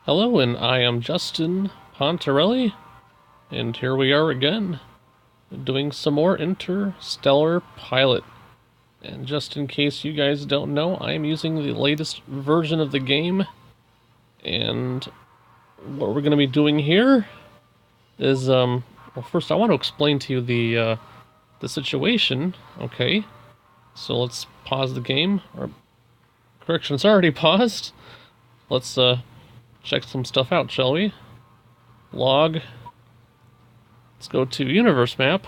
Hello, and I am Justin Pontarelli, and here we are again, doing some more Interstellar Pilot. And just in case you guys don't know, I am using the latest version of the game, and what we're going to be doing here is, well, first I want to explain to you the situation, okay? So let's pause the game, or correction, it's already paused. Let's check some stuff out, shall we? Log. Let's go to universe map.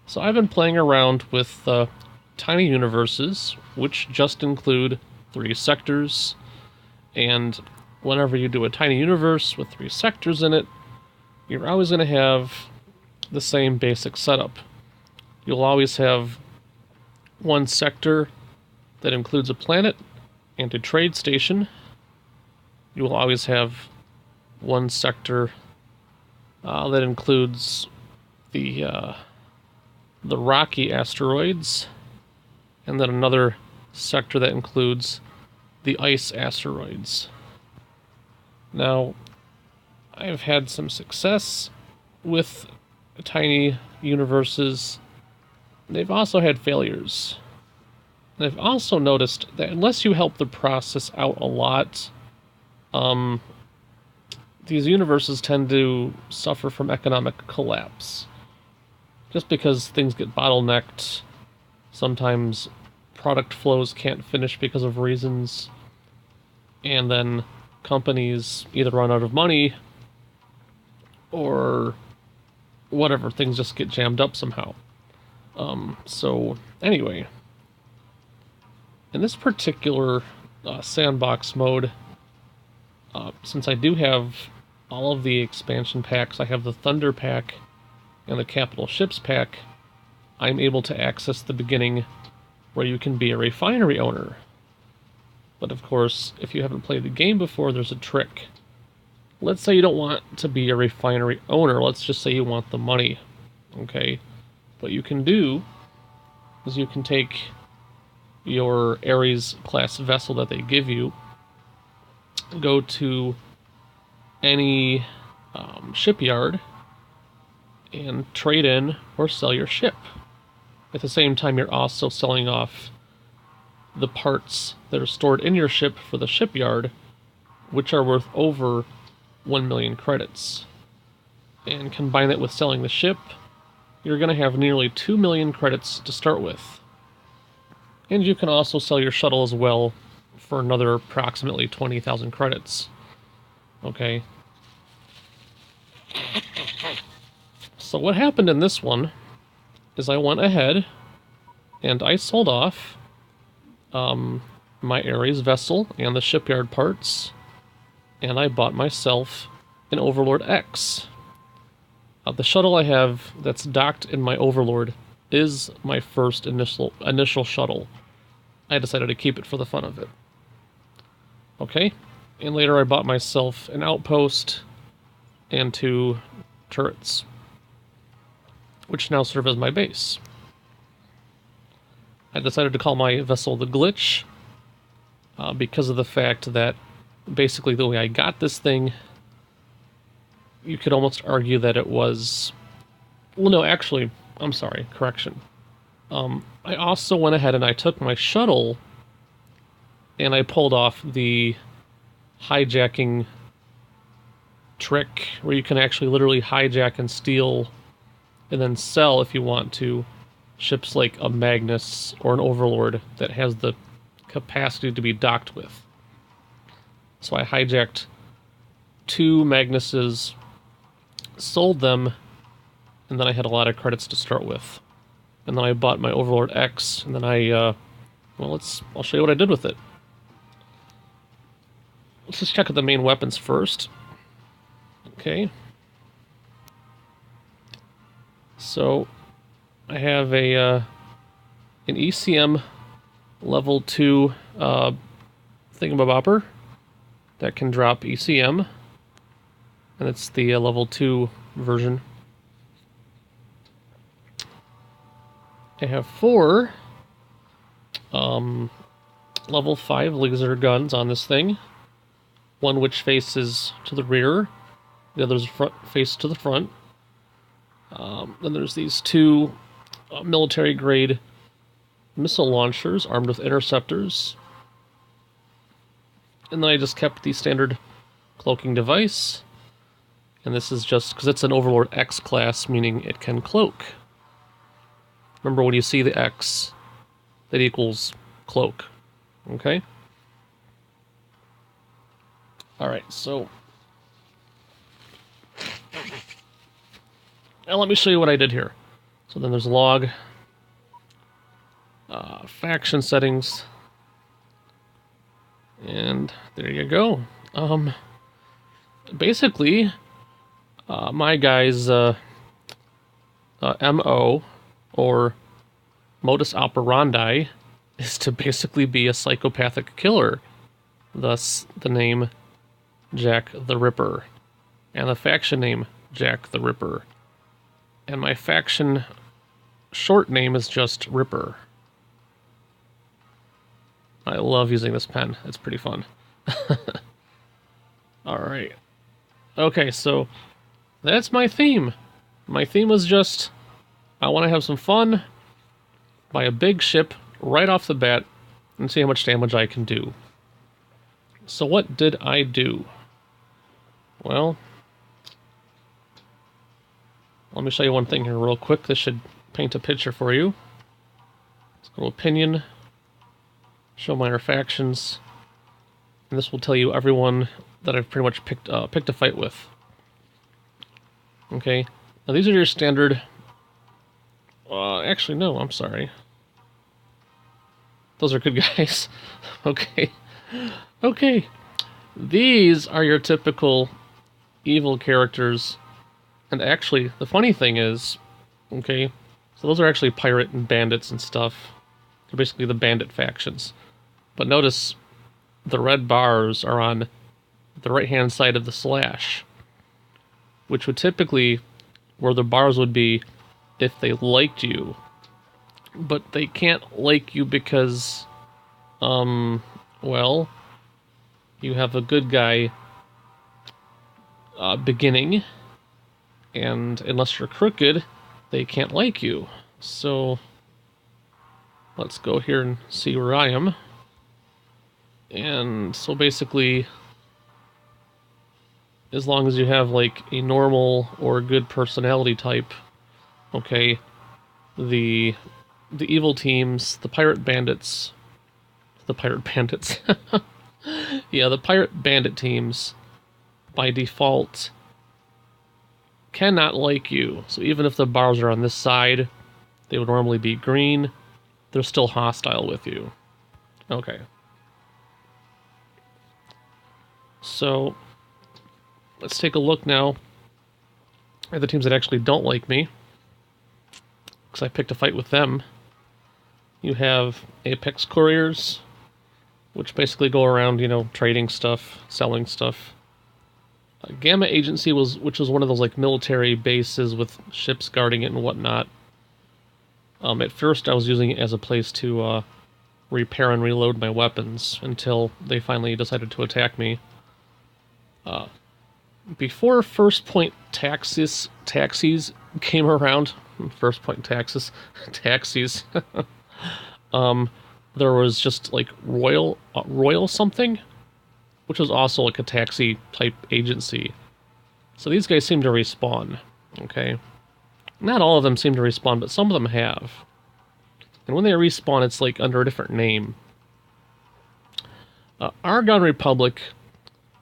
So I've been playing around with tiny universes, which just include 3 sectors. And whenever you do a tiny universe with 3 sectors in it, you're always going to have the same basic setup. You'll always have one sector that includes a planet and a trade station. You will always have one sector that includes the rocky asteroids, and then another sector that includes the ice asteroids. Now, I've had some success with tiny universes. They've also had failures. And I've also noticed that unless you help the process out a lot, these universes tend to suffer from economic collapse. Just because things get bottlenecked, sometimes product flows can't finish because of reasons, and then companies either run out of money or whatever, things just get jammed up somehow. So, anyway, in this particular sandbox mode, since I do have all of the expansion packs, I have the Thunder pack and the Capital Ships pack, I'm able to access the beginning where you can be a refinery owner. But of course, if you haven't played the game before, there's a trick. Let's say you don't want to be a refinery owner, let's just say you want the money. Okay? What you can do is you can take your Ares class vessel that they give you, go to any shipyard, and trade in or sell your ship. At the same time, you're also selling off the parts that are stored in your ship for the shipyard, which are worth over 1 million credits. And combine that with selling the ship, you're going to have nearly 2 million credits to start with. And you can also sell your shuttle as well for another approximately 20,000 credits. Okay. So what happened in this one is I went ahead and I sold off my Ares vessel and the shipyard parts, and I bought myself an Overlord X. The shuttle I have that's docked in my Overlord is my first initial shuttle. I decided to keep it for the fun of it. Okay, and later I bought myself an outpost and 2 turrets, which now serve as my base. I decided to call my vessel the Glitch because of the fact that basically the way I got this thing, you could almost argue that it was... Well, no, actually, I'm sorry, correction. I also went ahead and I took my shuttle and I pulled off the hijacking trick where you can actually literally hijack and steal and then sell, if you want to, ships like a Magnus or an Overlord that has the capacity to be docked with. So I hijacked 2 Magnuses, sold them, and then I had a lot of credits to start with. And then I bought my Overlord X, and then I'll show you what I did with it. Let's just check out the main weapons first. Okay. So, I have an ECM level 2 thingamabopper that can drop ECM, and it's the level 2 version. I have 4 level 5 laser guns on this thing. one which faces to the rear, the other's face to the front. Then there's these two military-grade missile launchers armed with interceptors. And then I just kept the standard cloaking device. And this is just because it's an Overlord X Class, meaning it can cloak. Remember, when you see the X, that equals cloak. Okay? Alright, so... now let me show you what I did here. So then there's log, faction settings, and there you go. Basically, my guy's MO, or modus operandi, is to basically be a psychopathic killer. Thus, the name Jack the Ripper, and the faction name Jack the Ripper. And my faction short name is just Ripper. I love using this pen. It's pretty fun. Alright. Okay, so that's my theme. My theme was just, I want to have some fun, buy a big ship right off the bat, and see how much damage I can do. So what did I do? Well, let me show you one thing here real quick. This should paint a picture for you. Let's go to opinion, show minor factions, and this will tell you everyone that I've pretty much picked a fight with. Okay, now these are your standard... actually, no, I'm sorry. Those are good guys. Okay. Okay. These are your typical evil characters. And actually, the funny thing is, okay, so those are actually pirate and bandits and stuff. They're basically the bandit factions. But notice the red bars are on the right-hand side of the slash, which would typically, where the bars would be if they liked you. But they can't like you because, well, you have a good guy beginning, and unless you're crooked, they can't like you. So let's go here and see where I am. And so basically, as long as you have like a normal or good personality type, okay, the evil teams, the pirate bandits, yeah, the pirate bandit teams by default cannot like you. So even if the bars are on this side, they would normally be green, they're still hostile with you. Okay. So let's take a look now at the teams that actually don't like me, because I picked a fight with them. You have Apex Couriers, which basically go around, you know, trading stuff, selling stuff. Gamma Agency which was one of those like military bases with ships guarding it and whatnot. At first I was using it as a place to repair and reload my weapons until they finally decided to attack me. Before First Point taxis came around, First Point taxis, there was just like Royal something, which was also like a taxi type agency. So these guys seem to respawn, okay? Not all of them seem to respawn, but some of them have. And when they respawn, it's like under a different name. Argon Republic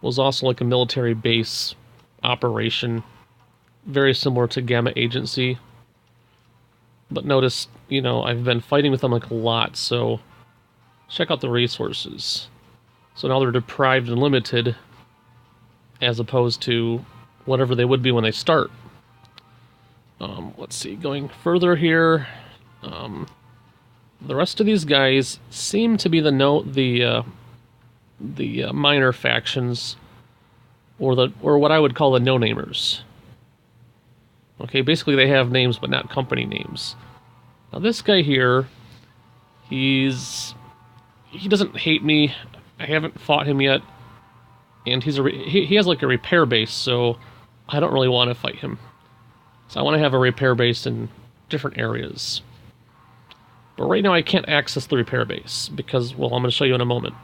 was also like a military base operation, very similar to Gamma Agency. But notice, you know, I've been fighting with them like a lot, so check out the resources. So now they're deprived and limited, as opposed to whatever they would be when they start. Let's see, going further here, the rest of these guys seem to be the minor factions, or what I would call the no-namers. Okay, basically they have names but not company names. Now this guy here, he doesn't hate me. I haven't fought him yet, and he has like a repair base, so I don't really want to fight him. So I want to have a repair base in different areas. But right now I can't access the repair base because, well, I'm going to show you in a moment.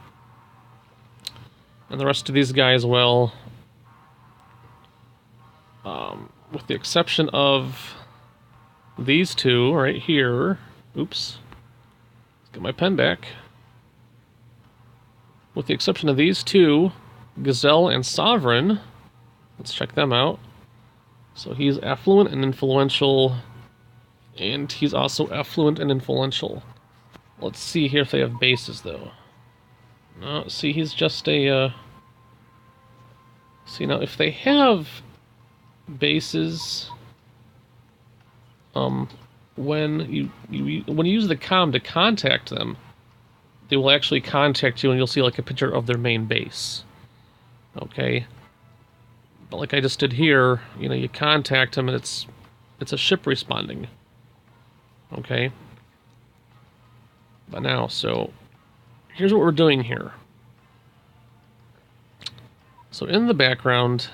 And the rest of these guys, well, with the exception of these two right here. Oops. Let's get my pen back. With the exception of these two, Gazelle and Sovereign, let's check them out. So he's affluent and influential, and he's also affluent and influential. Let's see here if they have bases, though. No, see, he's just a... See, now, if they have bases, when you use the comm to contact them, they will actually contact you, and you'll see like a picture of their main base. Okay, but like I just did here, you know, you contact them, and it's a ship responding. Okay, but now, so here's what we're doing here. So in the background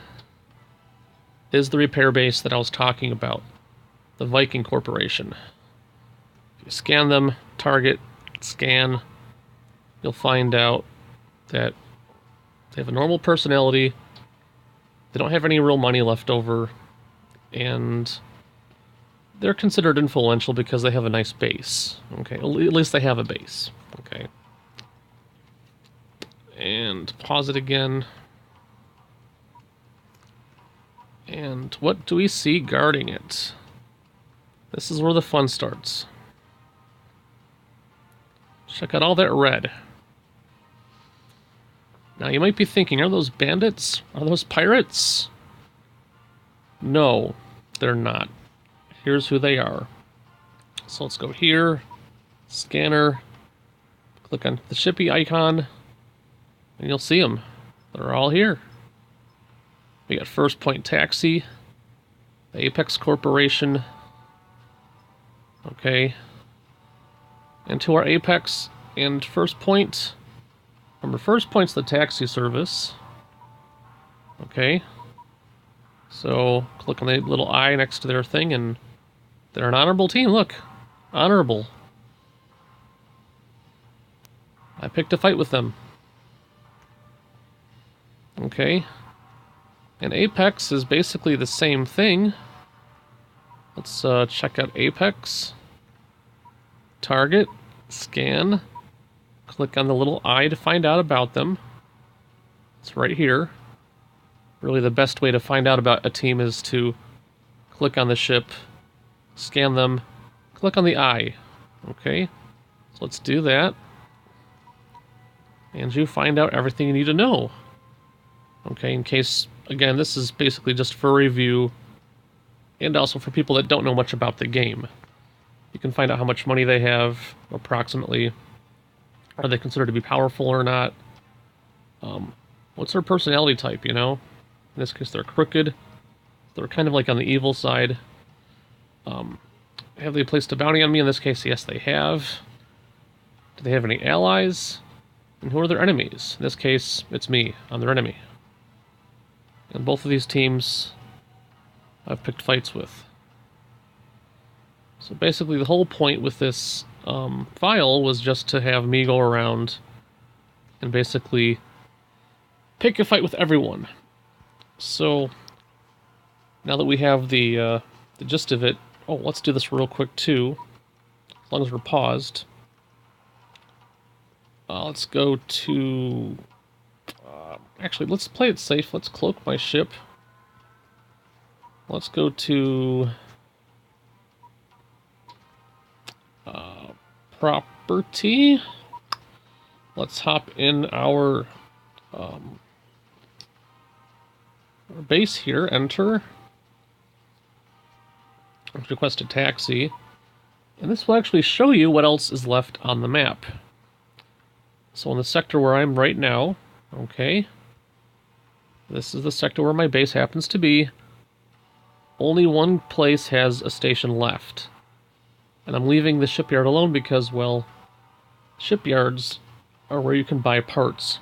is the repair base that I was talking about, the Viking Corporation. If you scan them, target, scan, you'll find out that they have a normal personality, they don't have any real money left over, and they're considered influential because they have a nice base. Okay, at least they have a base. Okay. And pause it again. And what do we see guarding it? This is where the fun starts. Check out all that red. Now you might be thinking, are those bandits? Are those pirates? No, they're not. Here's who they are. So let's go here, scanner, click on the shippy icon, and you'll see them. They're all here. We got First Point Taxi, the Apex Corporation. Okay. And to our Apex and First Point. Remember, First Point's the taxi service. Okay. So, click on the little eye next to their thing, and they're an honorable team. Look. Honorable. I picked a fight with them. Okay. And Apex is basically the same thing. Let's check out Apex. Target. Scan. Click on the little eye to find out about them. It's right here. Really the best way to find out about a team is to click on the ship, scan them, click on the eye. Okay, so let's do that. And you find out everything you need to know. Okay, in case, again, this is basically just for review and also for people that don't know much about the game. You can find out how much money they have, approximately. Are they considered to be powerful or not? What's their personality type, you know? In this case, they're crooked. They're kind of like on the evil side. Have they placed a bounty on me? In this case, yes, they have. Do they have any allies? And who are their enemies? In this case, it's me. I'm their enemy. And both of these teams I've picked fights with. So basically the whole point with this file was just to have me go around and basically pick a fight with everyone. So now that we have the gist of it, oh, let's do this real quick too, as long as we're paused. Let's go to... actually, let's play it safe. Let's cloak my ship. Let's go to... property. Let's hop in our base here. Enter. Request a taxi. And this will actually show you what else is left on the map. So in the sector where I'm right now, okay, this is the sector where my base happens to be. Only one place has a station left. And I'm leaving the shipyard alone because, well, shipyards are where you can buy parts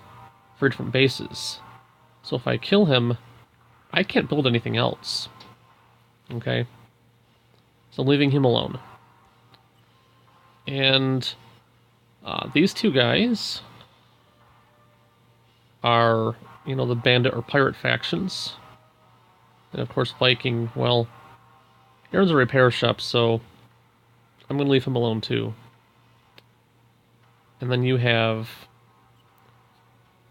for different bases. So if I kill him, I can't build anything else. Okay? So I'm leaving him alone. And these two guys are, you know, the bandit or pirate factions. And of course Viking, well, here's a repair shop, so I'm going to leave him alone too. And then you have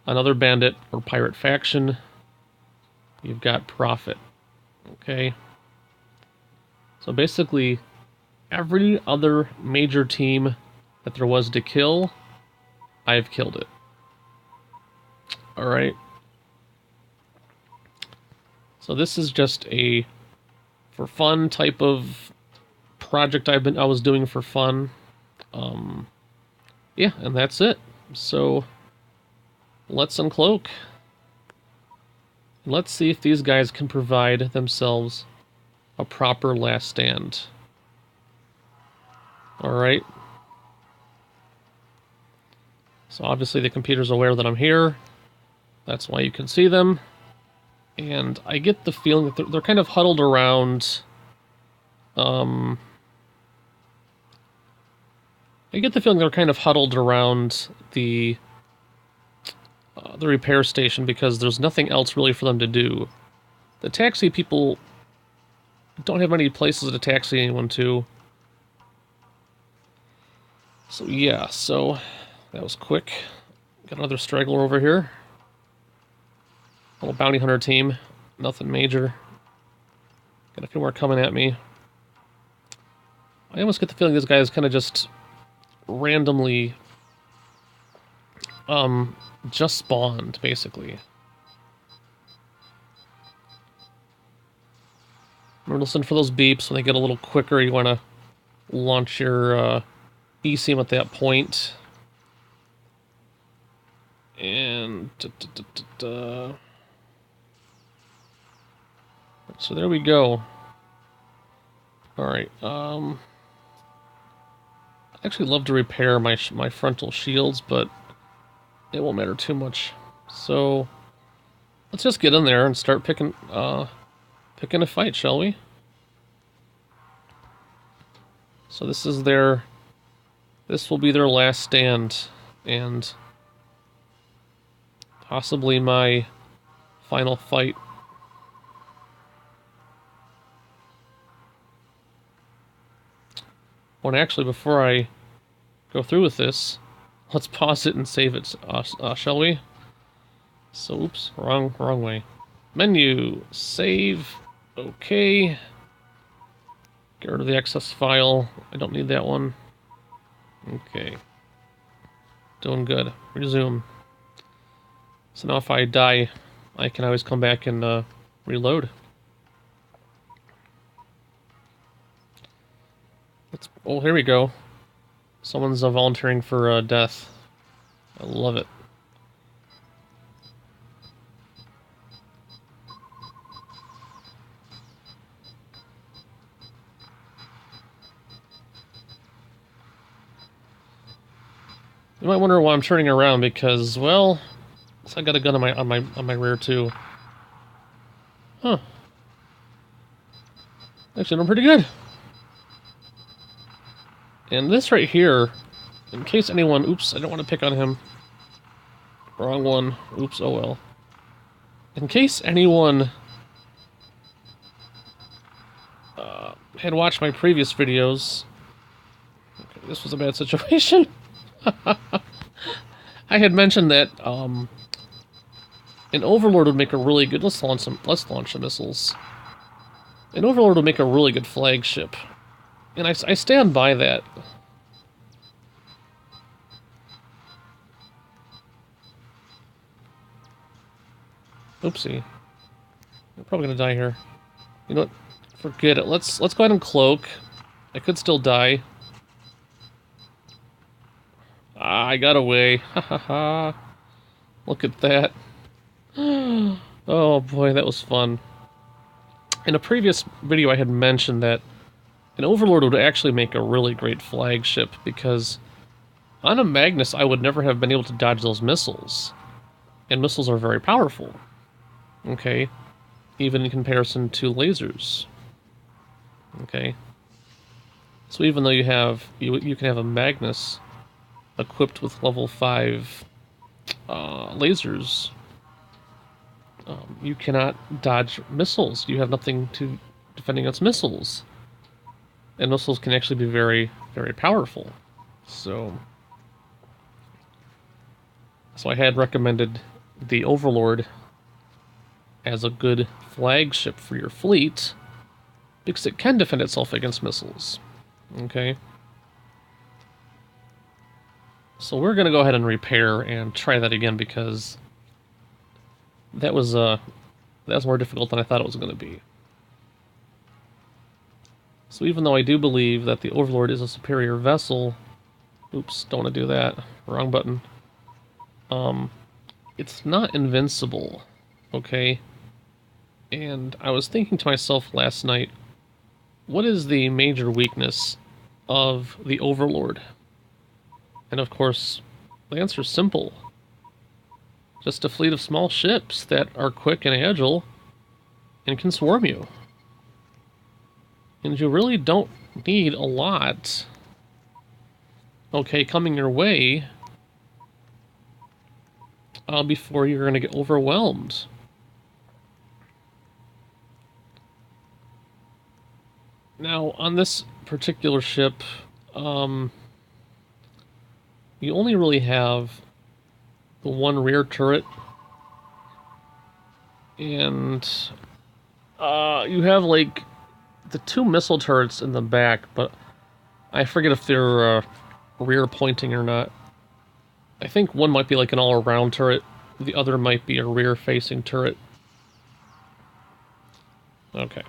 another bandit or pirate faction. You've got Prophet. Okay? So basically, every other major team that there was to kill, I've killed it. Alright? So this is just a for fun type of project I was doing for fun. Yeah, and that's it. So let's uncloak. Let's see if these guys can provide themselves a proper last stand. Alright. So obviously the computer's aware that I'm here. That's why you can see them. And I get the feeling that they're kind of huddled around... I get the feeling they're kind of huddled around the repair station because there's nothing else really for them to do. The taxi people don't have many places to taxi anyone to. So yeah, so that was quick. Got another straggler over here. Little bounty hunter team. Nothing major. Got a few more coming at me. I almost get the feeling this guy is kind of just randomly just spawned, basically. Remember, listen for those beeps when they get a little quicker. You want to launch your eSIM at that point. And so there we go. Alright, I actually love to repair my frontal shields, but it won't matter too much. So let's just get in there and start picking a fight, shall we? So this will be their last stand, and possibly my final fight. Well, actually, before I go through with this, let's pause it and save it, shall we? So, oops, wrong way. Menu, save, okay. Get rid of the excess file. I don't need that one. Okay. Doing good. Resume. So now if I die, I can always come back and reload. Oh, here we go. Someone's volunteering for death. I love it. You might wonder why I'm turning around because, well, I got a gun on my rear too. Huh. Actually, I'm pretty good. And this right here, in case anyone... Oops, I don't want to pick on him. Wrong one. Oops, oh well. In case anyone had watched my previous videos... Okay, this was a bad situation. I had mentioned that an Overlord would make a really good... Let's launch some missiles. An Overlord would make a really good flagship. And I stand by that. Oopsie. I'm probably gonna die here. You know what? Forget it. Let's go ahead and cloak. I could still die. Ah, I got away. Ha ha ha. Look at that. Oh boy, that was fun. In a previous video I had mentioned that an Overlord would actually make a really great flagship because on a Magnus I would never have been able to dodge those missiles. And missiles are very powerful. Okay? Even in comparison to lasers. Okay? So even though you can have a Magnus equipped with level 5 lasers, you cannot dodge missiles. You have nothing to defend against missiles. And missiles can actually be very, very powerful. So I had recommended the Overlord as a good flagship for your fleet because it can defend itself against missiles. Okay? So we're going to go ahead and repair and try that again because that was more difficult than I thought it was going to be. So even though I do believe that the Overlord is a superior vessel, oops, don't want to do that. Wrong button. It's not invincible, okay? And I was thinking to myself last night, what is the major weakness of the Overlord? And of course, the answer is simple. Just a fleet of small ships that are quick and agile and can swarm you. And you really don't need a lot, okay, coming your way before you're going to get overwhelmed. Now, on this particular ship, you only really have the one rear turret, and you have, like, the 2 missile turrets in the back, but I forget if they're rear pointing or not. I think one might be like an all-around turret, the other might be a rear-facing turret. Okay.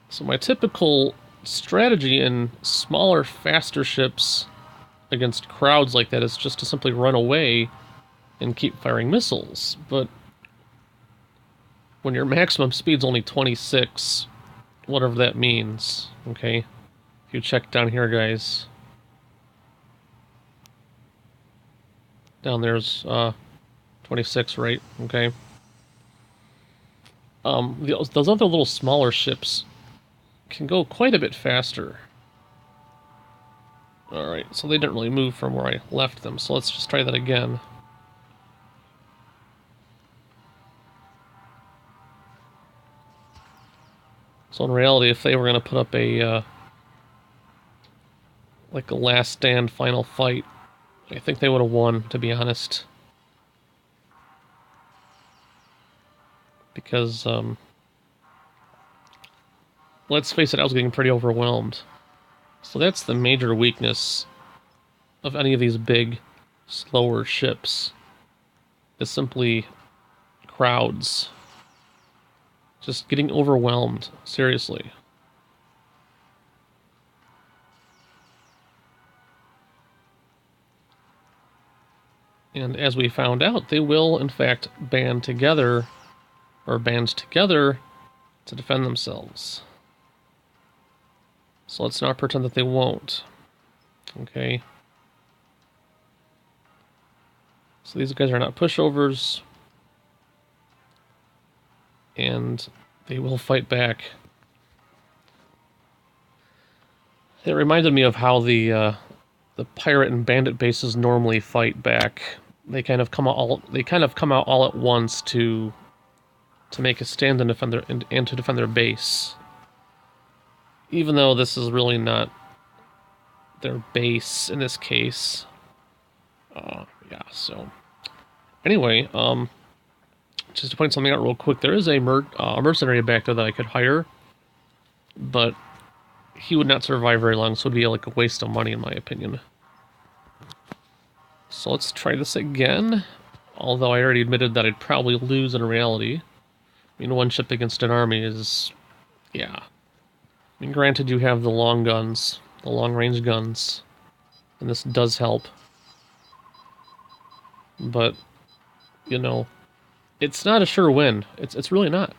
So my typical strategy in smaller, faster ships against crowds like that is just to simply run away and keep firing missiles. But when your maximum speed's only 26, whatever that means, okay? If you check down here, guys. Down there's 26, right? Okay. Those other little smaller ships can go quite a bit faster. Alright, so they didn't really move from where I left them, so let's just try that again. So in reality, if they were going to put up a like a last stand final fight, I think they would have won, to be honest. Because, let's face it, I was getting pretty overwhelmed. So that's the major weakness of any of these big, slower ships. Is simply crowds. Just getting overwhelmed, seriously. And as we found out, they will, in fact, band together to defend themselves. So let's not pretend that they won't. Okay? So these guys are not pushovers. And they will fight back. It reminded me of how the pirate and bandit bases normally fight back. They kind of come out all at once to make a stand and defend and to defend their base. Even though this is really not their base in this case. Yeah, so anyway, just to point something out real quick, there is a mercenary back there that I could hire, but he would not survive very long, so it would be like a waste of money in my opinion. So let's try this again, although I already admitted that I'd probably lose in reality. I mean, one ship against an army is, yeah. I mean, granted you have the long guns, the long-range guns, and this does help. But, you know, it's not a sure win. It's really not.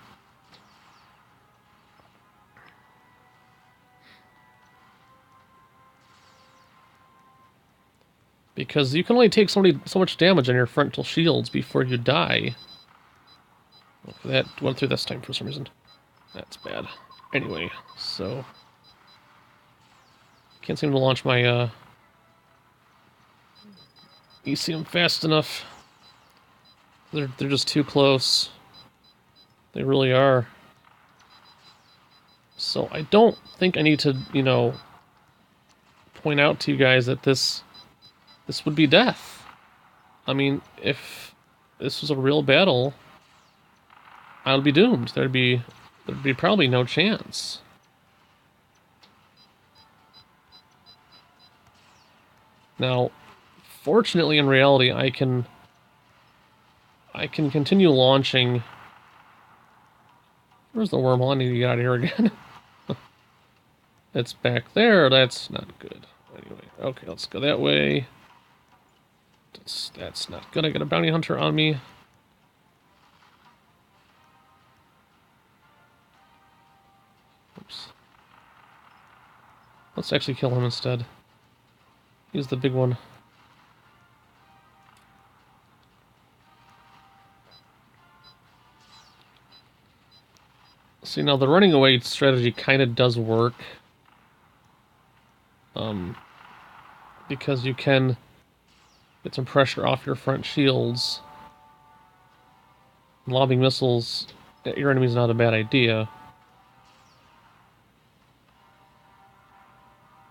Because you can only take so much damage on your frontal shields before you die. Okay, that went through this time for some reason. That's bad. Anyway, so... Can't seem to launch my, ECM fast enough. They're just too close. They really are. So I don't think I need to, you know, point out to you guys that this would be death. I mean, if this was a real battle, I would be doomed. There'd be probably no chance. Now, fortunately, in reality, I can continue launching. Where's the wormhole? I need to get out of here again. It's back there. That's not good. Anyway, okay, let's go that way. That's not good. I got a bounty hunter on me. Oops. Let's actually kill him instead. He's the big one. See, now the running away strategy kind of does work. Because you can get some pressure off your front shields. Lobbing missiles at your enemy is not a bad idea.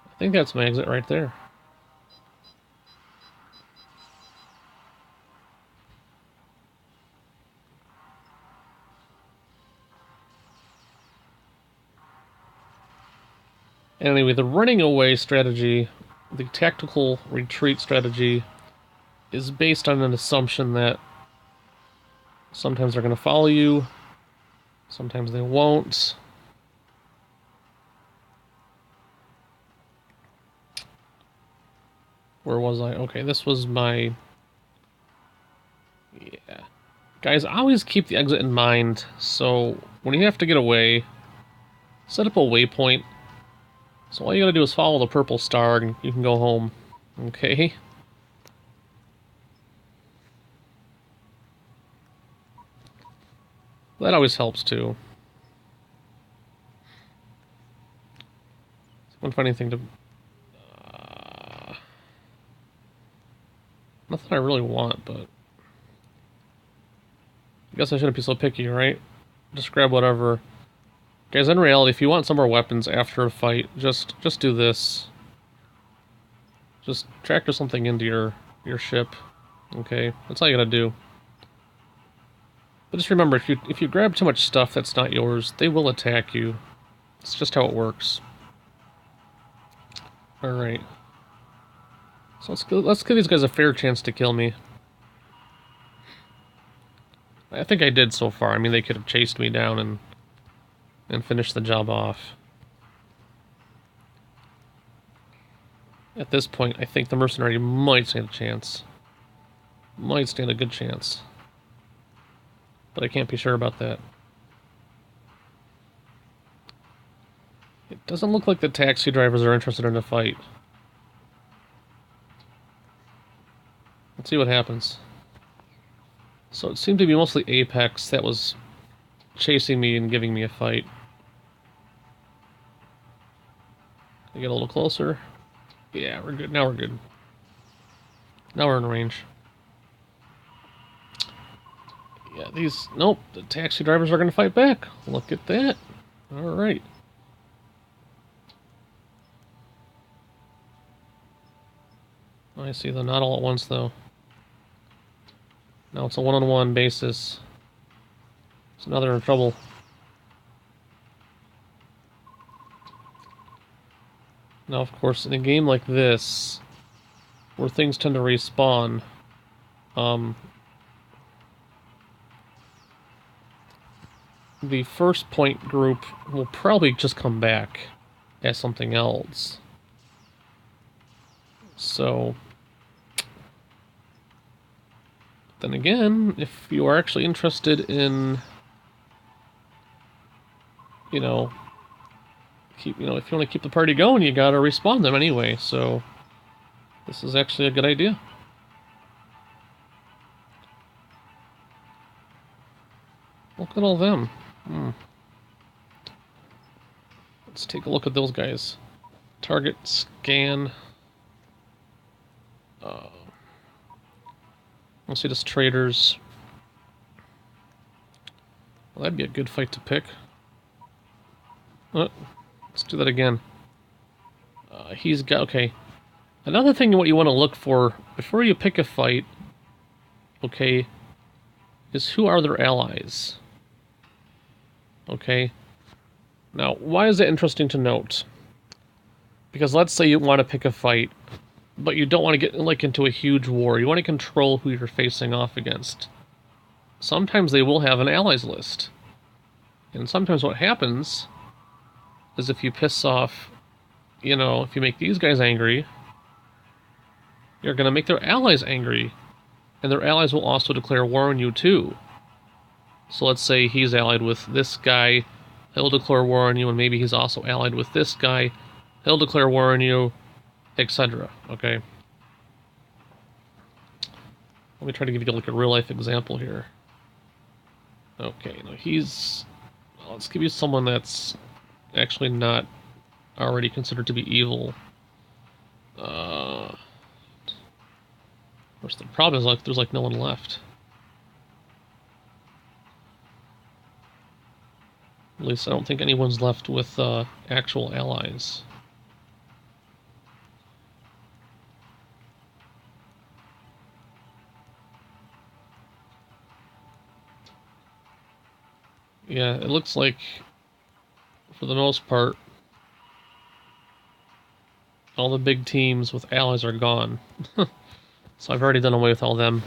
I think that's my exit right there. Anyway, the running away strategy, the tactical retreat strategy, is based on an assumption that sometimes they're going to follow you, sometimes they won't. Where was I? Okay, this was my... Yeah. Guys, always keep the exit in mind, so when you have to get away, set up a waypoint. So all you gotta do is follow the purple star and you can go home. Okay? That always helps too. One funny thing to... nothing I really want, but... I guess I shouldn't be so picky, right? Just grab whatever. Guys, in reality, if you want some more weapons after a fight, just do this. Just tractor something into your ship. Okay? That's all you gotta do. But just remember, if you grab too much stuff that's not yours, they will attack you. It's just how it works. Alright. So let's give these guys a fair chance to kill me. I think I did so far. I mean, they could have chased me down and finished the job off. At this point, I think the mercenary might stand a chance. Might stand a good chance. But I can't be sure about that. It doesn't look like the taxi drivers are interested in a fight. Let's see what happens. So it seemed to be mostly Apex that was chasing me and giving me a fight. I get a little closer. Yeah, we're good. Now we're good. Now we're in range. Yeah, these... Nope, the taxi drivers are going to fight back. Look at that. Alright. I see them not all at once, though. Now it's a one-on-one basis. So now they're in trouble. Now, of course, in a game like this, where things tend to respawn, the first point group will probably just come back as something else. So... Then again, if you are actually interested in, if you want to keep the party going, you gotta respawn them anyway, so this is actually a good idea. Look at all them. Hmm. Let's take a look at those guys. Target, scan. Let's see this traders. Well, that'd be a good fight to pick. Let's do that again. He's got... Okay. Another thing what you want to look for before you pick a fight, okay, is who are their allies. Okay. Now, why is it interesting to note? Because let's say you want to pick a fight, but you don't want to get like into a huge war. You want to control who you're facing off against. Sometimes they will have an allies list. And sometimes what happens is if you piss off, you know, if you make these guys angry, you're going to make their allies angry. And their allies will also declare war on you too. So let's say he's allied with this guy, he'll declare war on you, and maybe he's also allied with this guy, he'll declare war on you, etc. Okay? Let me try to give you like a real-life example here. Okay, now he's... Well, let's give you someone that's actually not already considered to be evil. Of course, the problem is like there's like no one left. At least I don't think anyone's left with actual allies. Yeah, it looks like, for the most part, all the big teams with allies are gone. So I've already done away with all them.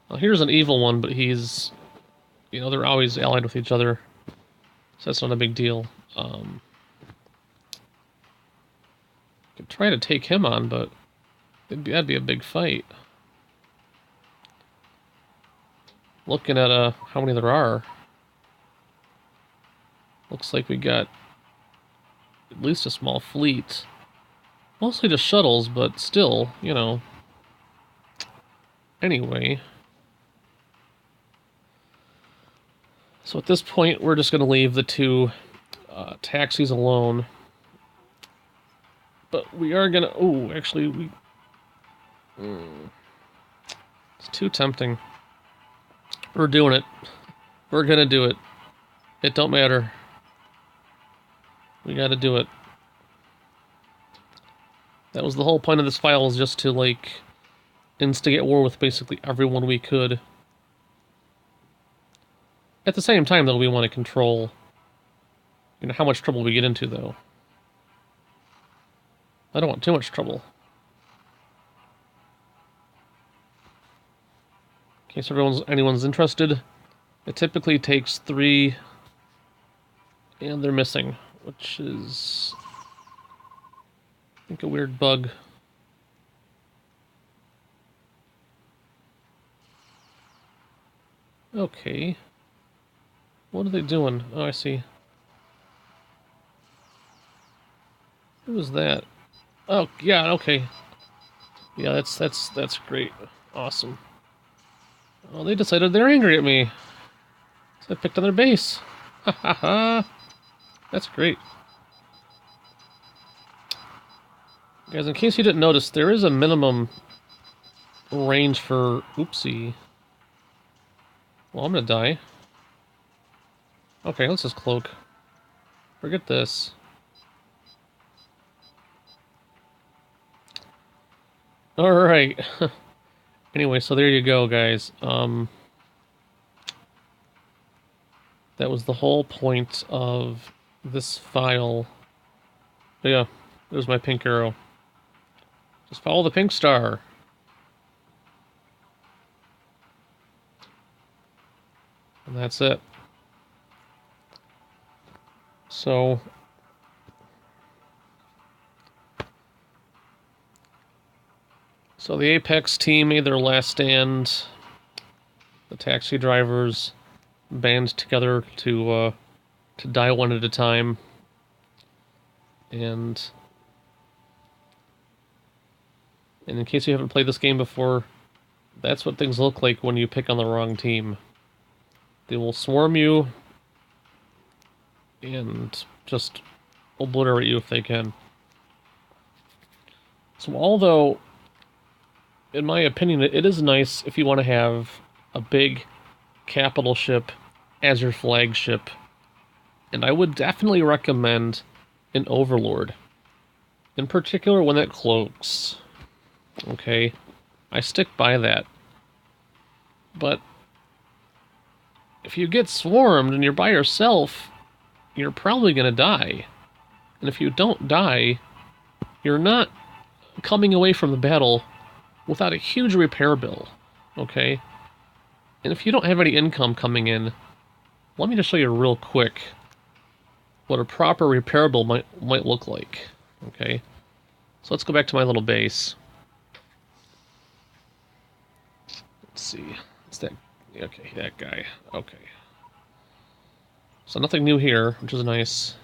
Well, here's an evil one, but he's... You know, they're always allied with each other. So that's not a big deal. Could try to take him on, but that'd be a big fight. Looking at how many there are. Looks like we got at least a small fleet. Mostly just shuttles, but still, you know. Anyway. So at this point, we're just going to leave the two taxis alone. But we are going to... Oh, actually, we... It's too tempting. We're doing it. We're going to do it. It don't matter. We got to do it. That was the whole point of this file, is just to, like, instigate war with basically everyone we could. At the same time, though, we want to control, you know, how much trouble we get into, though. I don't want too much trouble. In case anyone's interested, it typically takes 3, and they're missing, which is, I think, a weird bug. Okay. What are they doing? Oh, I see. Who was that? Oh, yeah, okay. Yeah, that's great. Awesome. Oh, they decided they're angry at me. So I picked on their base. Ha ha ha. That's great. Guys, in case you didn't notice, there is a minimum range for... Oopsie. Well, I'm gonna die. Okay, let's just cloak. Forget this. Alright. Anyway, so there you go, guys. That was the whole point of this file. But yeah, there's my pink arrow. Just follow the pink star. And that's it. So... So the Apex team made their last stand. The taxi drivers band together to die one at a time. And in case you haven't played this game before, that's what things look like when you pick on the wrong team. They will swarm you and just obliterate you if they can. So although, in my opinion, it is nice if you want to have a big capital ship as your flagship, and I would definitely recommend an Overlord. In particular, when it cloaks. Okay? I stick by that. But if you get swarmed and you're by yourself, you're probably going to die. And if you don't die, you're not coming away from the battle without a huge repair bill. Okay? And if you don't have any income coming in, let me just show you real quick what a proper repair bill might look like. Okay? So let's go back to my little base. Let's see. It's that... Okay, that guy. Okay. So nothing new here, which is nice.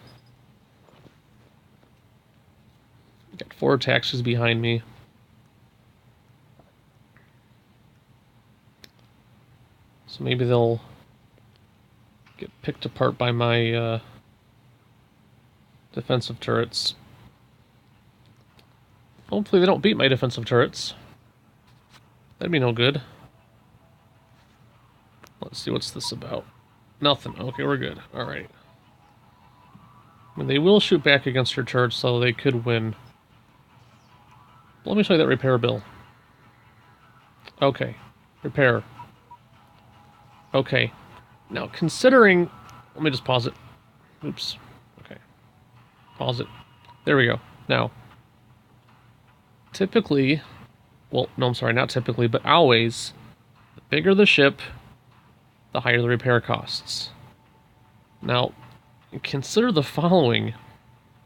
Got 4 taxis behind me. So maybe they'll get picked apart by my defensive turrets. Hopefully they don't beat my defensive turrets. That'd be no good. Let's see, what's this about? Nothing. Okay, we're good. Alright. I mean, they will shoot back against your turrets, so they could win. Let me show you that repair bill. Okay. Repair. Okay. Now, considering... Let me just pause it. Oops. Okay. Pause it. There we go. Now, typically... Well, no, I'm sorry, not typically, but always, the bigger the ship, the higher the repair costs. Now, consider the following.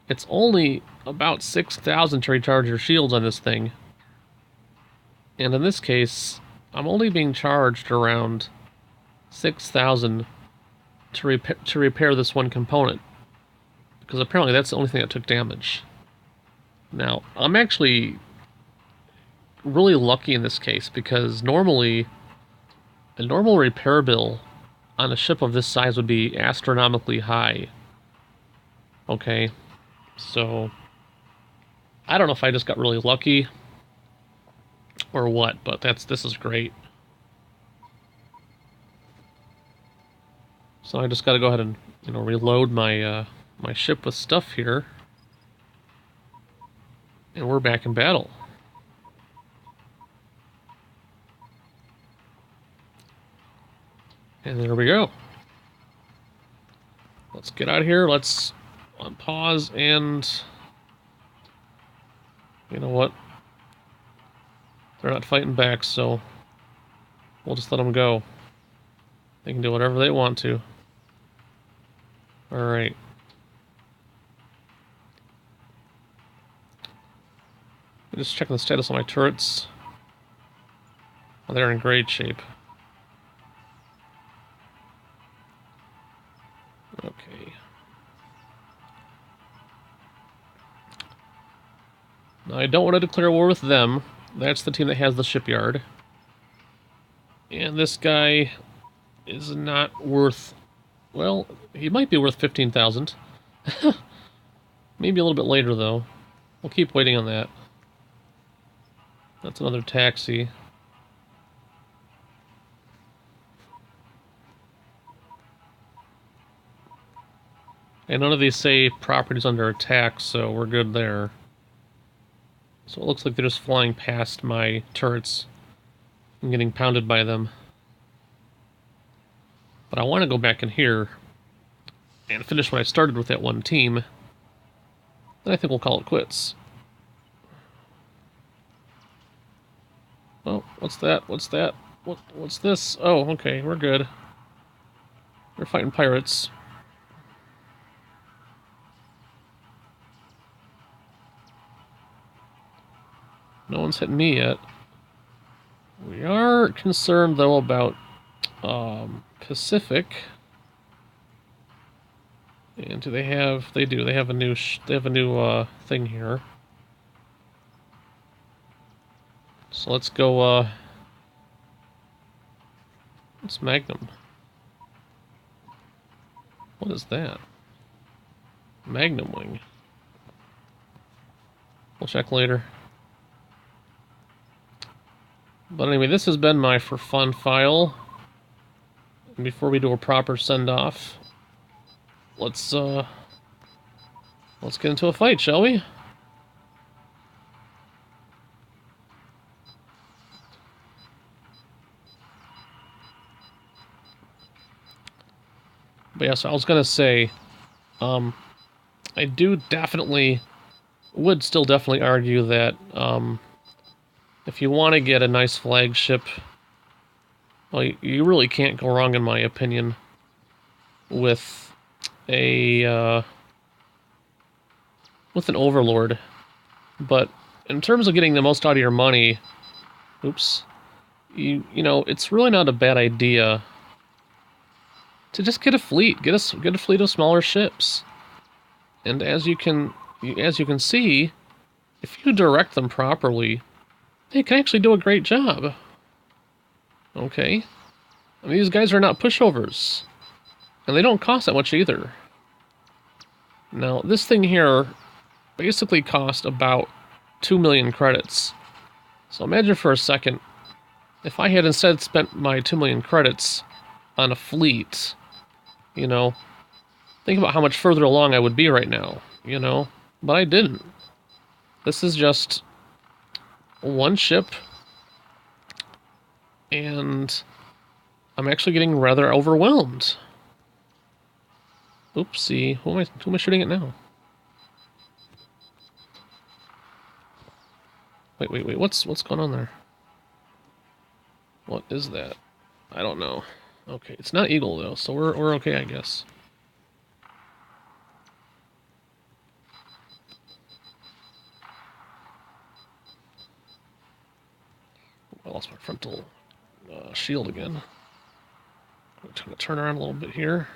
It's only about 6,000 to recharge your shields on this thing. And in this case, I'm only being charged around 6,000 to repair this one component. Because apparently that's the only thing that took damage. Now, I'm actually really lucky in this case, because normally a normal repair bill on a ship of this size would be astronomically high. Okay, so I don't know if I just got really lucky or what, but this is great. So I just got to go ahead and, you know, reload my my ship with stuff here, and we're back in battle. And there we go. Let's get out of here. Let's unpause and... You know what? They're not fighting back, so we'll just let them go. They can do whatever they want to. Alright. Just checking the status on my turrets. Oh, they're in great shape. Okay. Now, I don't want to declare war with them. That's the team that has the shipyard. And this guy is not worth... Well, he might be worth 15,000. Maybe a little bit later, though. We'll keep waiting on that. That's another taxi. And none of these say properties under attack, so we're good there. So it looks like they're just flying past my turrets and getting pounded by them. But I want to go back in here and finish what I started with that one team. Then I think we'll call it quits. Oh, what's that? What's that? What's this? Oh, okay, we're good. We're fighting pirates. No one's hitting me yet. We are concerned, though, about Pacific. And do they have? They do. They have a new. They have a new thing here. So let's go. It's Magnum. What is that? Magnum wing. We'll check later. But anyway, this has been my for fun file. And before we do a proper send-off, let's get into a fight, shall we? But yeah, so I was gonna say, I would still definitely argue that, if you want to get a nice flagship, well, you really can't go wrong, in my opinion, with an Overlord. But in terms of getting the most out of your money, oops, you know, it's really not a bad idea to just get a fleet, get a fleet of smaller ships. And as you can see, if you direct them properly, they can actually do a great job. Okay? I mean, these guys are not pushovers. And they don't cost that much either. Now, this thing here basically cost about 2 million credits. So imagine for a second, if I had instead spent my 2 million credits on a fleet, you know, think about how much further along I would be right now, you know? But I didn't. This is just one ship, and I'm actually getting rather overwhelmed. Oopsie, who am I shooting at now? Wait, what's going on there? What is that? I don't know. Okay, it's not Eagle though, so we're okay, I guess. I lost my frontal shield again. I'm going to turn around a little bit here.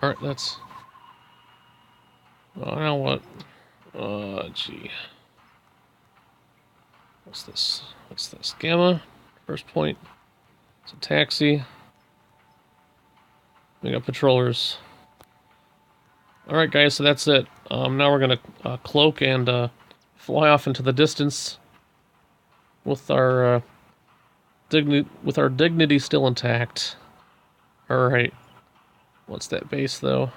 Alright, that's... Oh, now what? Gee. What's this? What's this? Gamma. First point. It's a taxi. We got patrollers. Alright, guys, so that's it. Now we're gonna cloak and fly off into the distance with our dignity still intact. Alright. What's that base, though?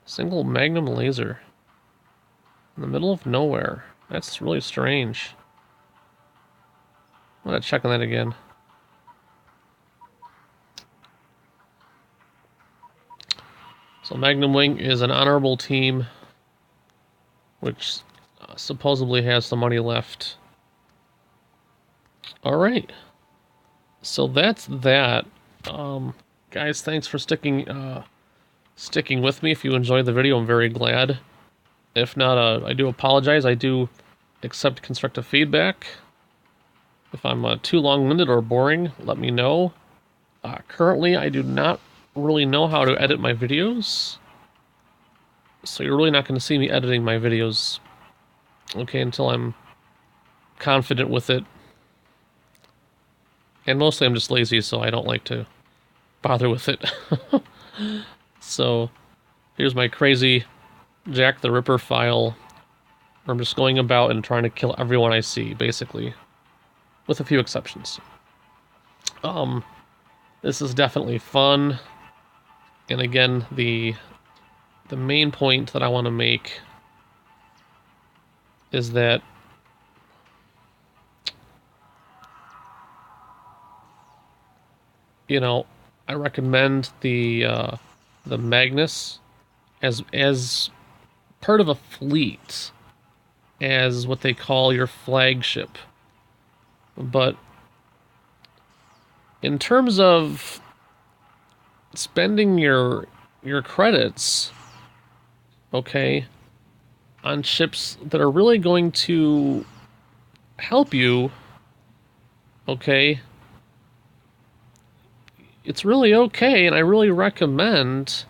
Single magnum laser. In the middle of nowhere. That's really strange. I'm gonna check on that again. So Magnum Wing is an honorable team, which supposedly has some money left. Alright. So that's that. Guys, thanks for sticking with me. If you enjoyed the video, I'm very glad. If not, I do apologize. I do accept constructive feedback. If I'm too long-winded or boring, let me know. Currently, I do not really know how to edit my videos. So you're really not going to see me editing my videos, okay, until I'm confident with it. And mostly I'm just lazy, so I don't like to bother with it. So, here's my crazy Jack the Ripper file, where I'm just going about and trying to kill everyone I see, basically. With a few exceptions. This is definitely fun. And again, the main point that I want to make is that you know, I recommend the Magnus as part of a fleet, as what they call your flagship. But in terms of spending your credits, okay, on ships that are really going to help you, okay, it's really okay, and I really recommend,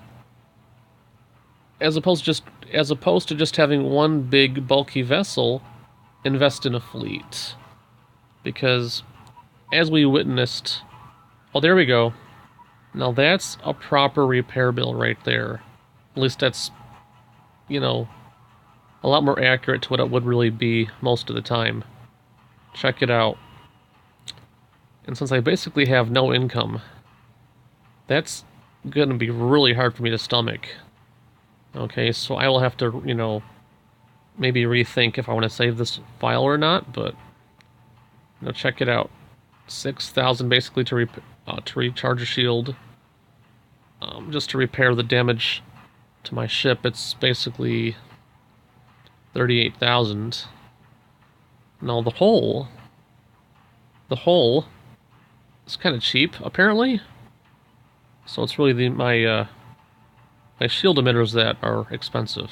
as opposed to just having one big bulky vessel, invest in a fleet. Because as we witnessed, oh, there we go. Now that's a proper repair bill right there. At least that's, you know, a lot more accurate to what it would really be most of the time. Check it out. And since I basically have no income, that's going to be really hard for me to stomach. Okay, so I will have to, maybe rethink if I want to save this file or not, but, check it out. 6,000 basically to recharge a shield. Just to repair the damage to my ship, it's basically 38,000. Now the hull is kind of cheap apparently. So it's really my shield emitters that are expensive.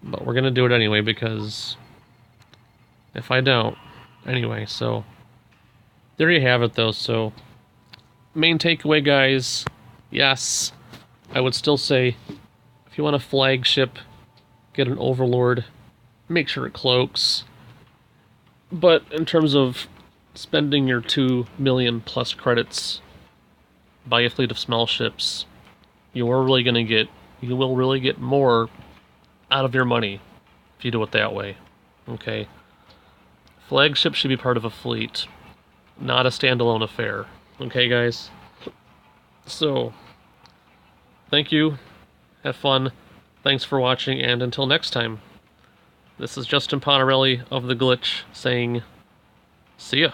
But we're gonna do it anyway because if I don't, anyway. So there you have it, though. So main takeaway, guys. Yes, I would still say if you want a flagship, get an Overlord. Make sure it cloaks. But in terms of spending your 2 million plus credits, buy a fleet of small ships. You will really get more out of your money if you do it that way. Okay? Flagship should be part of a fleet, not a standalone affair. Okay, guys? So, thank you. Have fun. Thanks for watching, and until next time. This is Justin Pontarelli of The Glitch saying, see ya.